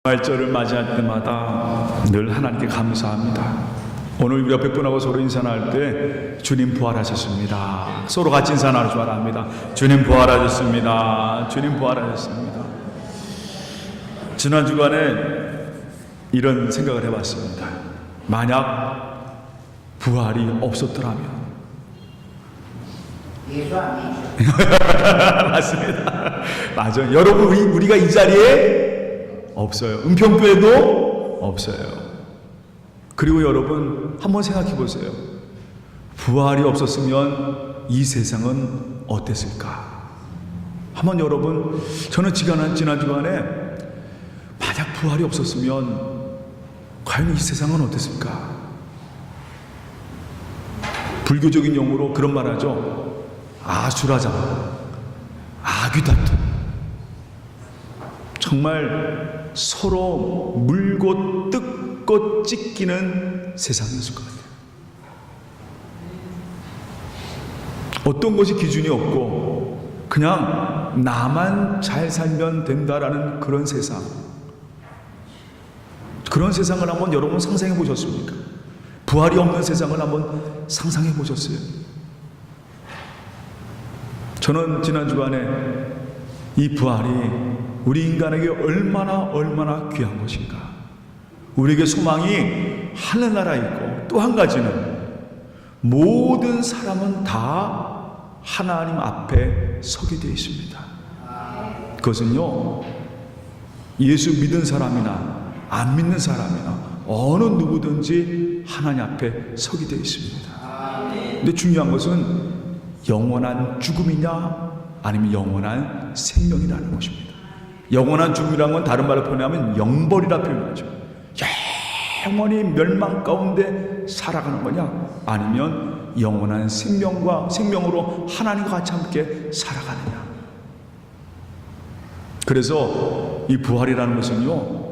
부활절을 맞이할 때마다 늘 하나님께 감사합니다. 오늘 우리 옆에 분하고 서로 인사 나눌 때 주님 부활하셨습니다. 서로 같이 인사 나누기 바랍니다. 주님 부활하셨습니다. 주님 부활하셨습니다. 지난 주간에 이런 생각을 해봤습니다. 만약 부활이 없었더라면 맞습니다. 맞아요. 여러분 우리가 이 자리에 없어요. 은평교회도 없어요. 그리고 여러분 한번 생각해 보세요. 부활이 없었으면 이 세상은 어땠을까? 한번 여러분, 저는 지난 주간에 만약 부활이 없었으면 과연 이 세상은 어땠을까? 불교적인 용어로 그런 말 하죠. 아수라장, 아귀다툼. 정말 서로 물고 뜯고 찢기는 세상이었을 것 같아요. 어떤 것이 기준이 없고 그냥 나만 잘 살면 된다라는 그런 세상. 그런 세상을 한번 여러분 상상해 보셨습니까? 부활이 없는 세상을 한번 상상해 보셨어요? 저는 지난 주간에 이 부활이 우리 인간에게 얼마나 귀한 것인가. 우리에게 소망이 하늘나라에 있고, 또 한 가지는 모든 사람은 다 하나님 앞에 서게 되어 있습니다. 그것은요, 예수 믿은 사람이나 안 믿는 사람이나 어느 누구든지 하나님 앞에 서게 되어 있습니다. 근데 중요한 것은 영원한 죽음이냐 아니면 영원한 생명이라는 것입니다. 영원한 죽음이라는 건 다른 말로 표현하면 영벌이라 표현하죠. 영원히 멸망 가운데 살아가는 거냐, 아니면 영원한 생명으로 하나님과 같이 함께 살아가느냐. 그래서 이 부활이라는 것은요,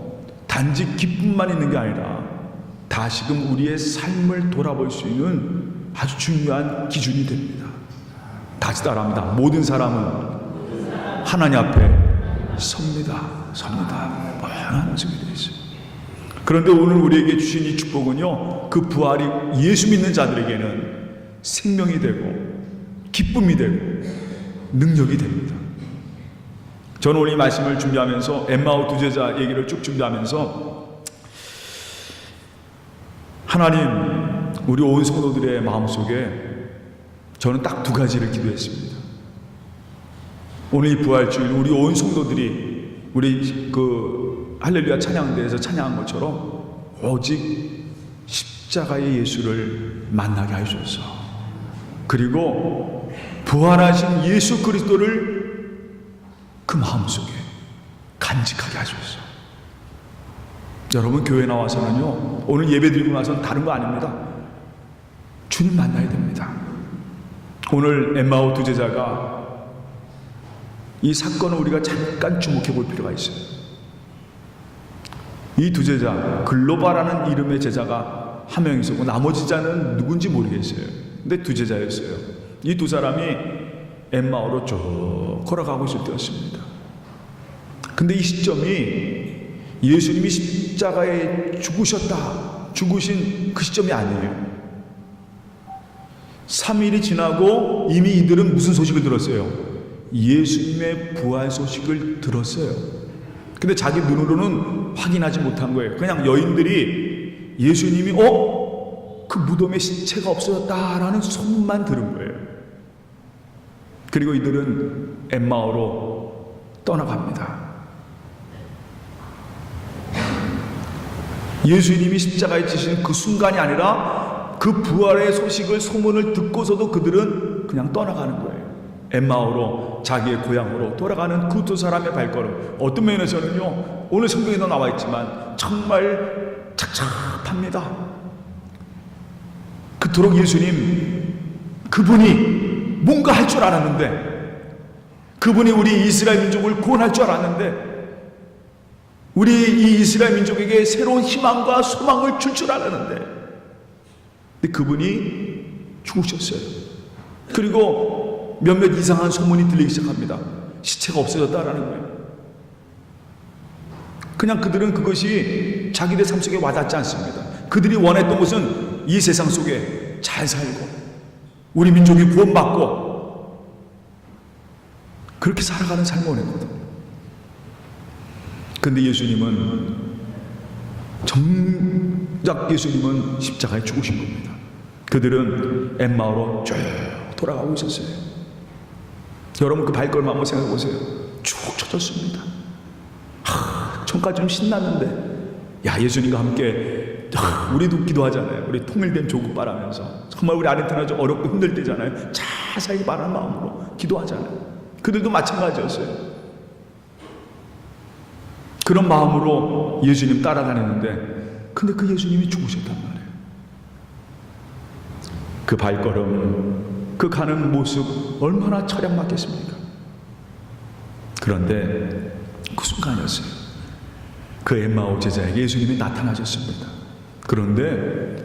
단지 기쁨만 있는 게 아니라 다시금 우리의 삶을 돌아볼 수 있는 아주 중요한 기준이 됩니다. 다시 따라합니다. 모든 사람은 하나님 앞에 섭니다. 하나님 속에 되어 있어요. 그런데 오늘 우리에게 주신 이 축복은요, 그 부활이 예수 믿는 자들에게는 생명이 되고 기쁨이 되고 능력이 됩니다. 저는 오늘 이 말씀을 준비하면서 엠마오 두 제자 얘기를 쭉 준비하면서 하나님, 우리 온 성도들의 마음속에 저는 딱 두 가지를 기도했습니다. 오늘 이 부활주일 우리 온 성도들이 우리 할렐루야 찬양대에서 찬양한 것처럼 오직 십자가의 예수를 만나게 하셔서, 그리고 부활하신 예수 그리스도를 그 마음속에 간직하게 하셔서, 여러분 교회 나와서는요, 오늘 예배 드리고 나서는 다른 거 아닙니다. 주님 만나야 됩니다. 오늘 엠마오 두 제자가 이 사건을 우리가 잠깐 주목해 볼 필요가 있어요. 이 두 제자, 글로바라는 이름의 제자가 한 명 있었고 나머지 제자는 누군지 모르겠어요. 근데 두 제자였어요. 이 두 사람이 엠마오로 쭉 걸어가고 있을 때였습니다. 근데 이 시점이 예수님이 십자가에 죽으신 그 시점이 아니에요. 3일이 지나고 이미 이들은 무슨 소식을 들었어요? 예수님의 부활 소식을 들었어요. 근데 자기 눈으로는 확인하지 못한 거예요. 그냥 여인들이 예수님이 그 무덤에 시체가 없어졌다라는 소문만 들은 거예요. 그리고 이들은 엠마오로 떠나갑니다. 예수님이 십자가에 지신 그 순간이 아니라 그 부활의 소문을 듣고서도 그들은 그냥 떠나가는 거예요. 엠마오로, 자기의 고향으로 돌아가는 그 두 사람의 발걸음, 어떤 면에서는요, 오늘 성경에도 나와 있지만 정말 착잡합니다. 그토록 예수님, 그분이 뭔가 할 줄 알았는데, 그분이 우리 이스라엘 민족을 구원할 줄 알았는데, 우리 이 이스라엘 민족에게 새로운 희망과 소망을 줄 줄 알았는데, 근데 그분이 죽으셨어요. 그리고 몇몇 이상한 소문이 들리기 시작합니다. 시체가 없어졌다라는 거예요. 그냥 그들은 그것이 자기들 삶 속에 와닿지 않습니다. 그들이 원했던 것은 이 세상 속에 잘 살고 우리 민족이 구원받고 그렇게 살아가는 삶을 원했거든. 근데 정작 예수님은 십자가에 죽으신 겁니다. 그들은 엠마오로 쭉 돌아가고 있었어요. 여러분 그 발걸음 한번 생각해 보세요. 쭉 쳐졌습니다. 전까지 좀 신났는데, 야, 예수님과 함께 우리도 기도하잖아요. 우리 통일된 조국 바라면서 정말 우리 아르헨티나 좀 어렵고 힘들 때잖아요. 자세히 바라는 마음으로 기도하잖아요. 그들도 마찬가지였어요. 그런 마음으로 예수님 따라다녔는데, 근데 그 예수님이 죽으셨단 말이에요. 그 발걸음, 그 가는 모습 얼마나 철양 맞겠습니까? 그런데 그 순간이었어요. 그 엠마오 제자에게 예수님이 나타나셨습니다. 그런데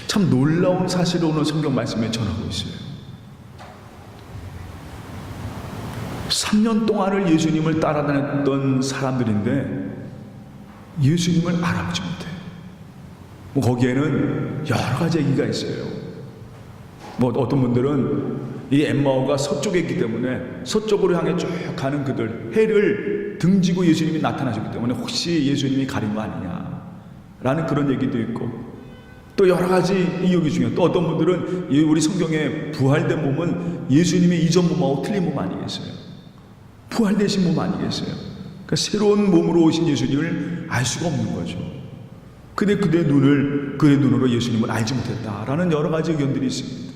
참 놀라운 사실을 오늘 성경 말씀에 전하고 있어요. 3년 동안을 예수님을 따라다녔던 사람들인데 예수님을 알아보지 못해요. 거기에는 여러 가지 얘기가 있어요. 어떤 분들은 이 엠마오가 서쪽에 있기 때문에 서쪽으로 향해 쭉 가는 그들, 해를 등지고 예수님이 나타나셨기 때문에 혹시 예수님이 가린 거 아니냐 라는 그런 얘기도 있고, 또 여러 가지 이유가 중요해요. 또 어떤 분들은 우리 성경에 부활된 몸은 예수님의 이전 몸하고 틀린 몸 아니겠어요? 부활되신 몸 아니겠어요? 그러니까 새로운 몸으로 오신 예수님을 알 수가 없는 거죠. 근데 그의 눈으로 예수님을 알지 못했다라는 여러 가지 의견들이 있습니다.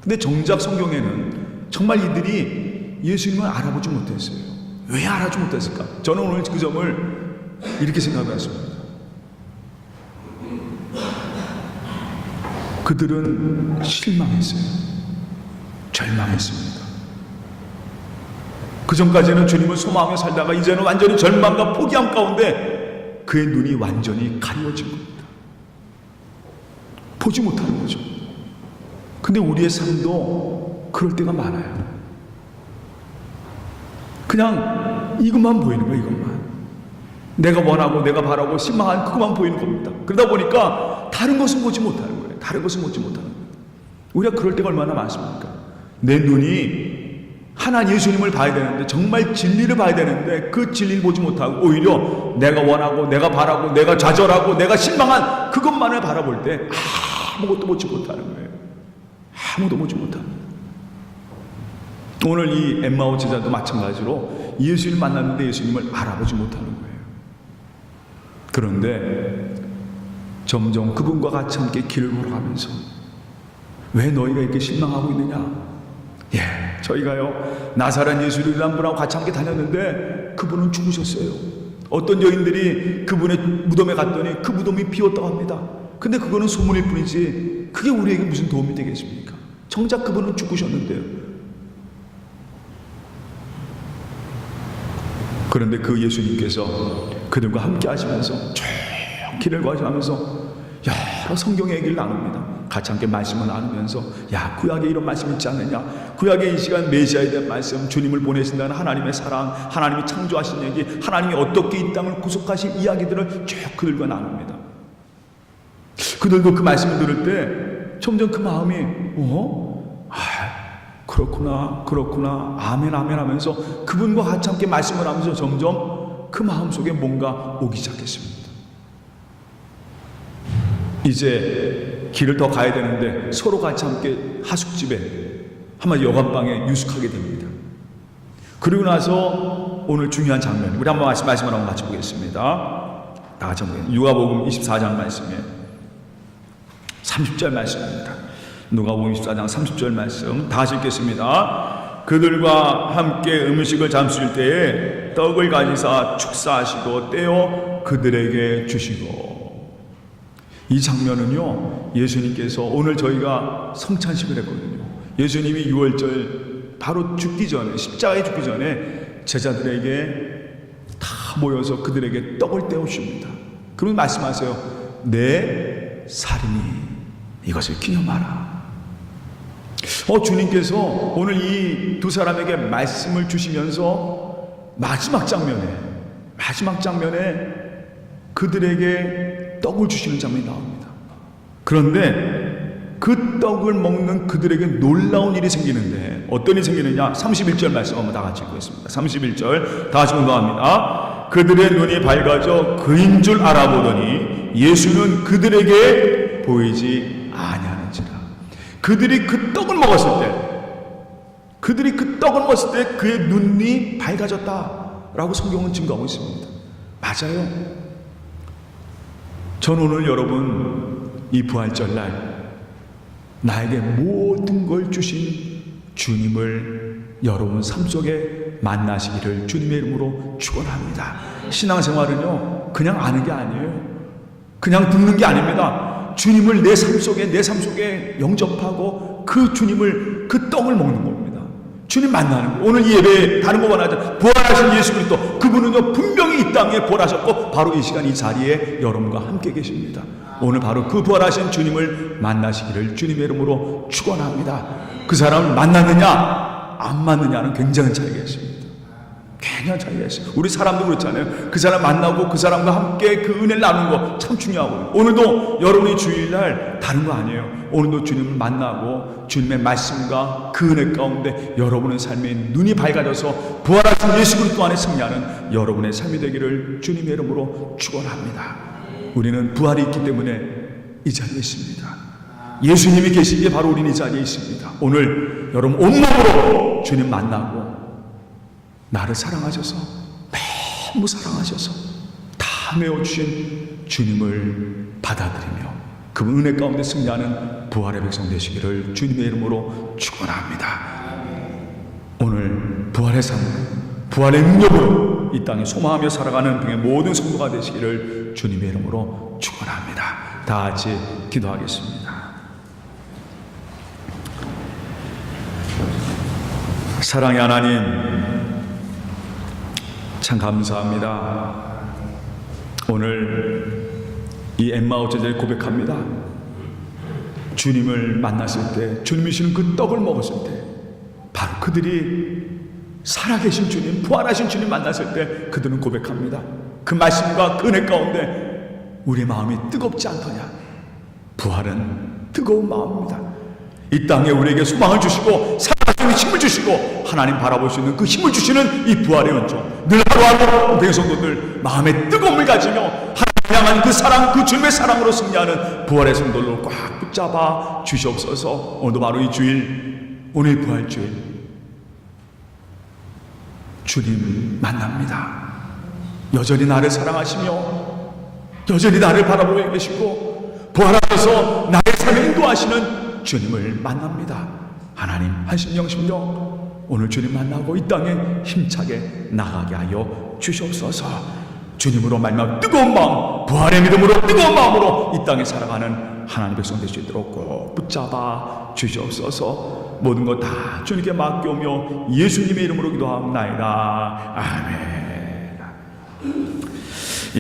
근데 정작 성경에는 정말 이들이 예수님을 알아보지 못했어요. 왜 알아보지 못했을까? 저는 오늘 그 점을 이렇게 생각했습니다. 그들은 실망했어요. 절망했습니다. 그 전까지는 주님을 소망하며 살다가 이제는 완전히 절망과 포기함 가운데 그의 눈이 완전히 가려워진 겁니다. 보지 못하는 거죠. 근데 우리의 삶도 그럴 때가 많아요. 그냥 이것만 보이는 거예요. 이것만. 내가 원하고 내가 바라고 신망한 그것만 보이는 겁니다. 그러다 보니까 다른 것은 보지 못하는 거예요. 다른 것은 보지 못하는 거예요. 우리가 그럴 때가 얼마나 많습니까? 내 눈이 하나님 예수님을 봐야 되는데, 정말 진리를 봐야 되는데 그 진리를 보지 못하고 오히려 내가 원하고 내가 바라고 내가 좌절하고 내가 실망한 그것만을 바라볼 때 아무것도 보지 못하는 거예요. 아무도 보지 못합니다. 오늘 이 엠마오 제자도 마찬가지로 예수님을 만났는데 예수님을 알아보지 못하는 거예요. 그런데 점점 그분과 같이 함께 길을 걸어가면서, 왜 너희가 이렇게 실망하고 있느냐? 저희가요 나사렛 예수라는 분하고 같이 함께 다녔는데 그분은 죽으셨어요. 어떤 여인들이 그분의 무덤에 갔더니 그 무덤이 비었다고 합니다. 근데 그거는 소문일 뿐이지 그게 우리에게 무슨 도움이 되겠습니까? 정작 그분은 죽으셨는데요. 그런데 그 예수님께서 그들과 함께 하시면서 쭉 길을 가시면서 여러 성경의 얘기를 나눕니다. 같이 함께 말씀을 나누면서, 야, 구약에 이런 말씀 있지 않느냐? 구약에 이 시간 메시아에 대한 말씀, 주님을 보내신다는 하나님의 사랑, 하나님이 창조하신 얘기, 하나님이 어떻게 이 땅을 구속하신 이야기들을 쭉 그들과 나눕니다. 그들도 그 말씀을 들을 때 점점 그 마음이 그렇구나 아멘 하면서 그분과 같이 함께 말씀을 하면서 점점 그 마음속에 뭔가 오기 시작했습니다. 이제 길을 더 가야 되는데 서로 같이 함께 하숙집에, 한마디 여관방에 유숙하게 됩니다. 그리고 나서 오늘 중요한 장면, 우리 한번 말씀을 한번 같이 보겠습니다. 다 같이 한번 누가복음 24장 말씀에 30절 말씀입니다. 누가복음 24장 30절 말씀 다시 읽겠습니다. 그들과 함께 음식을 잠실 때에 떡을 가지사 축사하시고 떼어 그들에게 주시고. 이 장면은요, 예수님께서 오늘 저희가 성찬식을 했거든요. 예수님이 6월절 바로 죽기 전에, 십자가에 죽기 전에 제자들에게 다 모여서 그들에게 떡을 떼어줍니다. 그러면 말씀하세요. 내 살이니 이것을 기념하라. 주님께서 오늘 이 두 사람에게 말씀을 주시면서 마지막 장면에 그들에게 떡을 주시는 장면이 나옵니다. 그런데 그 떡을 먹는 그들에게 놀라운 일이 생기는데 어떤 일이 생기느냐? 31절 말씀 한번 다 같이 읽겠습니다. 31절 다 같이 공부합니다. 그들의 눈이 밝아져 그인 줄 알아보더니 예수는 그들에게 보이지 아니하는지라. 그들이 그 떡을 먹었을 때 그의 눈이 밝아졌다라고 성경은 증거하고 있습니다. 맞아요. 전 오늘 여러분 이 부활절 날 나에게 모든 걸 주신 주님을 여러분 삶 속에 만나시기를 주님의 이름으로 축원합니다. 신앙생활은요 그냥 아는 게 아니에요. 그냥 듣는 게 아닙니다. 주님을 내 삶 속에 영접하고 그 주님을 그 떡을 먹는 겁니다. 주님 만나는 거. 오늘 이 예배에 다른 것만 하자. 부활하신 예수 그리스도 그분은요 분명히 이 땅에 부활하셨고 바로 이 시간 이 자리에 여러분과 함께 계십니다. 오늘 바로 그 부활하신 주님을 만나시기를 주님의 이름으로 축원합니다. 그 사람을 만났느냐 안 만났느냐는 굉장한 차이가 있습니다. 굉장한 차이가 있어요. 우리 사람도 그렇잖아요. 그 사람 만나고 그 사람과 함께 그 은혜를 나누는 거 참 중요하거든요. 오늘도 여러분이 주일날 다른 거 아니에요. 오늘도 주님을 만나고 주님의 말씀과 그 은혜 가운데 여러분의 삶에 눈이 밝아져서 부활하신 예수 그리스도 안에 승리하는 여러분의 삶이 되기를 주님의 이름으로 축원합니다. 우리는 부활이 있기 때문에 이 자리에 있습니다. 예수님이 계시기에 바로 우리는 이 자리에 있습니다. 오늘 여러분 온몸으로 주님 만나고 나를 사랑하셔서 너무 사랑하셔서 다 메워주신 주님을 받아들이며 그 은혜 가운데 승리하는 부활의 백성 되시기를 주님의 이름으로 축원합니다. 오늘 부활의 삶, 부활의 능력으로 이 땅에 소망하며 살아가는 등의 모든 성도가 되시기를 주님의 이름으로 축원합니다. 다 같이 기도하겠습니다. 사랑의 하나님, 참 감사합니다. 오늘 이 엠마오 제자들이 고백합니다. 주님을 만났을 때, 주님이 주시는 그 떡을 먹었을 때, 바로 그들이 살아계신 주님, 부활하신 주님 만났을 때 그들은 고백합니다. 그 말씀과 그 은혜 가운데 우리의 마음이 뜨겁지 않더냐. 부활은 뜨거운 마음입니다. 이 땅에 우리에게 소망을 주시고 살아가는 힘을 주시고 하나님 바라볼 수 있는 그 힘을 주시는 이 부활의 은총, 늘 하루하루 우리 성도들 마음의 뜨거움을 가지며 하나님 향한 그 사랑, 그 주님의 사랑으로 승리하는 부활의 성도를 꽉 붙잡아 주시옵소서. 오늘도 바로 이 주일, 오늘 부활주일 주님 만납니다. 여전히 나를 사랑하시며 여전히 나를 바라보고 계시고 부활하셔서 나의 삶을 인도하시는 주님을 만납니다. 하나님 한심령심령 오늘 주님 만나고 이 땅에 힘차게 나가게 하여 주시옵소서. 주님으로 말미암아 뜨거운 마음, 부활의 믿음으로 뜨거운 마음으로 이 땅에 살아가는 하나님 백성 될 수 있도록 꼭 붙잡아 주시옵소서. 모든 것 다 주님께 맡겨오며 예수님의 이름으로 기도합니다. 아멘.